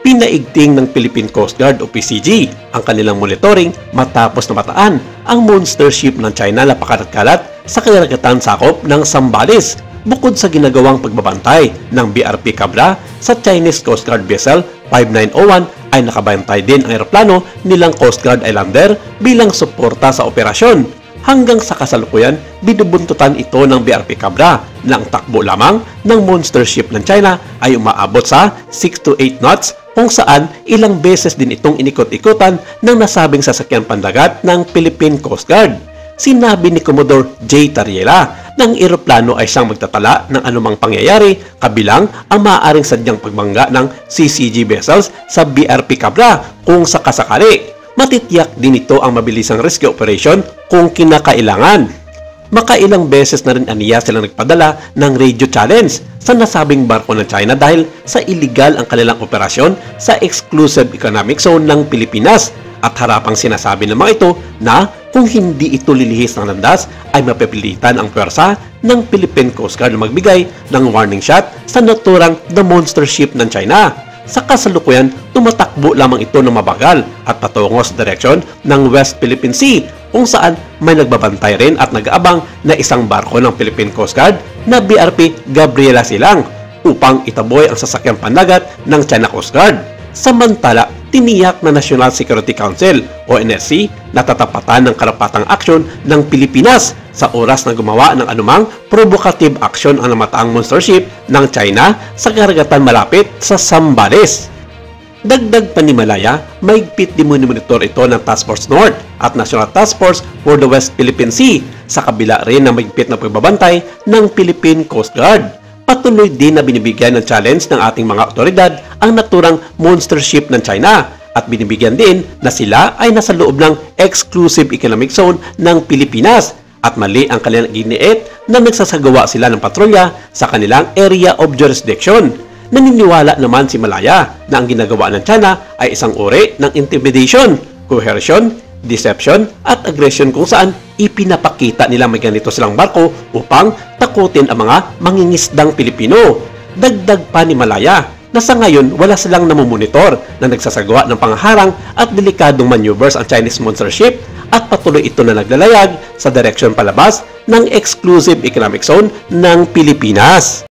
Pinaigting ng Philippine Coast Guard o PCG ang kanilang monitoring matapos na mataan ang monster ship ng China na pakalat-kalat sa karagatan sakop ng Zambales. Bukod sa ginagawang pagbabantay ng BRP Cabra sa Chinese Coast Guard vessel 5901 ay nakabantay din ang eroplano nilang Coast Guard Islander bilang suporta sa operasyon. Hanggang sa kasalukuyan, binubuntutan ito ng BRP Cabra na ang takbo lamang ng monster ship ng China ay umaabot sa 6 to 8 knots kung saan ilang beses din itong inikot-ikutan ng nasabing sasakyan pandagat ng Philippine Coast Guard. Sinabi ni Commodore J. Tariela na ang eroplano ay siyang magtatala ng anumang pangyayari kabilang ang maaaring sadyang pagbangga ng CCG vessels sa BRP Cabra kung sakasakali. Matitiyak din ito ang mabilisang rescue operation kung kinakailangan. Makailang beses na rin aniya silang nagpadala ng radio challenge sa nasabing barko ng China dahil sa illegal ang kanilang operasyon sa exclusive economic zone ng Pilipinas at harapang sinasabi ng mga ito na kung hindi ito lilihis ng landas ay mapipilitan ang pwersa ng Philippine Coast Guard na magbigay ng warning shot sa naturang The Monster Ship ng China. Sa kasalukuyan, tumatakbo lamang ito ng mabagal at patungo sa direksyon ng West Philippine Sea kung saan may nagbabantay rin at nag-aabang na isang barko ng Philippine Coast Guard na BRP Gabriela Silang upang itaboy ang sasakyang pandagat ng China Coast Guard. Samantala, tiniyak na National Security Council o NSC na tatapatan ng karapatang aksyon ng Pilipinas sa oras na gumawa ng anumang provocative action ang namataang monster ship ng China sa karagatan malapit sa Zambales. Dagdag pa ni Malaya, mahigpit din monitor ito ng Task Force North at National Task Force for the West Philippine Sea sa kabila rin ng mahigpit na pagbabantay ng Philippine Coast Guard. Patuloy din na binibigyan ng challenge ng ating mga otoridad ang naturang monster ship ng China at binibigyan din na sila ay nasa loob ng exclusive economic zone ng Pilipinas at mali ang kanilang giniit na nagsasagawa sila ng patrolya sa kanilang area of jurisdiction. Naniniwala naman si Malaya na ang ginagawa ng China ay isang uri ng intimidation, coercion, deception at aggression kung saan ipinapakita nila may ganito silang barko upang takutin ang mga mangingisdang Pilipino. Dagdag pa ni Malaya na sa ngayon wala silang namumonitor na nagsasagawa ng pangharang at delikadong maneuvers ang Chinese monster ship at patuloy ito na naglalayag sa direksyon palabas ng exclusive economic zone ng Pilipinas.